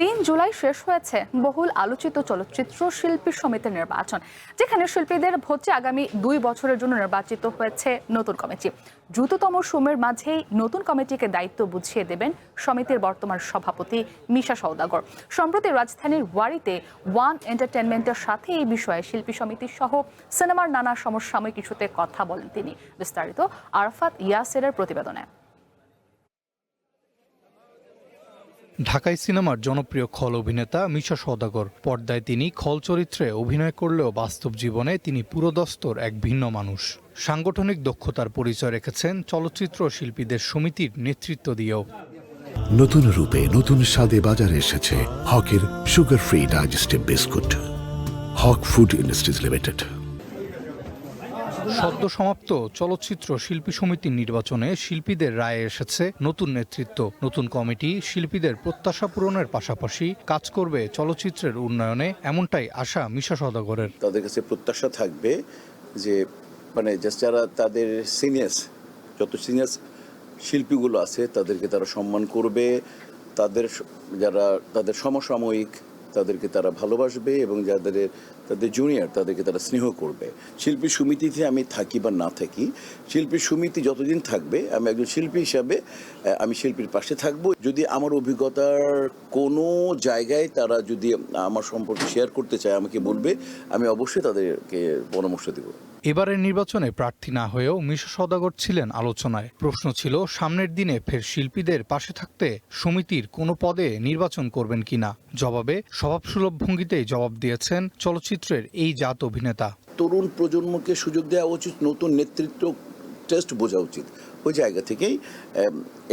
৩ জুলাই শেষ হয়েছে বহুল আলোচিত চলচ্চিত্র শিল্পী সমিতির নির্বাচন, যেখানে শিল্পীদের ভোটে আগামী 2 বছরের জন্য নির্বাচিত হয়েছে নতুন কমিটি। দ্রুততম সময়ের মাঝেই নতুন কমিটিকে দায়িত্ব বুঝিয়ে দেবেন সমিতির বর্তমান সভাপতি মিশা সওদাগর। সম্প্রতি রাজধানীর ওয়ারিতে ওয়ান এন্টারটেইনমেন্টের সাথে এই বিষয়ে শিল্পী সমিতি সহ সিনেমার নানা সমসাময়িক ইস্যুতে কথা বলেন তিনি। বিস্তারিত আরাফাত ইয়াসেরের প্রতিবেদনে। ঢাকাই সিনেমার জনপ্রিয় খল অভিনেতা মিশা সওদাগর। পর্দায় তিনি খল চরিত্রে অভিনয় করলেও বাস্তব জীবনে তিনি পুরোদস্তুর এক ভিন্ন মানুষ। সাংগঠনিক দক্ষতার পরিচয় রেখেছেন চলচ্চিত্র শিল্পীদের সমিতির নেতৃত্ব দিয়েও। নতুন রূপে নতুন স্বাদে বাজারে এসেছে হকের সুগার ফ্রি ডাইজেস্টিভ বিস্কুট। হক ফুড ইন্ডাস্ট্রিজ লিমিটেড। সদ্য সমাপ্ত চলচ্চিত্র শিল্পী সমিতির নির্বাচনে শিল্পীদের রায়ে এসেছে নতুন নেতৃত্ব। নতুন কমিটি শিল্পীদের প্রত্যাশা পূরণের পাশাপাশি কাজ করবে চলচ্চিত্রের উন্নয়নে, এমনটাই আশা মিশা সওদাগরের। তাদের কাছে প্রত্যাশা থাকবে যে যারা তাদের যত সিনিয়র শিল্পীগুলো আছে তাদেরকে তারা সম্মান করবে, তাদের সমসাময়িক তাদেরকে তারা ভালোবাসবে এবং তাদের জুনিয়র তাদেরকে তারা স্নেহ করবে। শিল্পী সমিতিতে আমি থাকি বা না থাকি, শিল্পী সমিতি যতদিন থাকবে আমি একজন শিল্পী হিসাবে আমি শিল্পীর পাশে থাকবো। যদি আমার অভিজ্ঞতার কোনো জায়গায় তারা যদি আমার সম্পর্কে শেয়ার করতে চায় আমাকে বলবে, আমি অবশ্যই তাদেরকে পরামর্শ দেব। এবারের নির্বাচনে প্রার্থী না হয়েও মিশা সওদাগর ছিলেন আলোচনায়। প্রশ্ন ছিল সামনের দিনে ফের শিল্পীদের পাশে থাকতে সমিতির কোনো পদে নির্বাচন করবেন কিনা। জবাবে স্বভাবসুলভ ভঙ্গিতেই জবাব দিয়েছেন চলচ্চিত্রের এই জাত অভিনেতা। তরুণ প্রজন্মকে সুযোগ দেওয়া উচিত, নতুন নেতৃত্ব টেস্ট বোঝা উচিত। ওই জায়গা থেকেই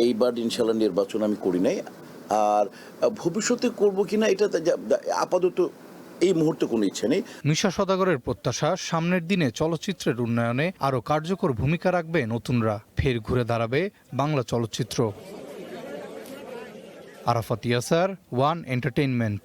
এইবার ইনশাল্লাহ নির্বাচন আমি করি নাই। আর ভবিষ্যতে করব কিনা এটা আপাতত এই মুহূর্তে কোনো ইচ্ছে নেই। মিশা সওদাগরের প্রত্যাশা সামনের দিনে চলচ্চিত্রের উন্নয়নে আরও কার্যকর ভূমিকা রাখবে নতুনরা। ফের ঘুরে দাঁড়াবে বাংলা চলচ্চিত্র। Arafat Yasar, One entertainment.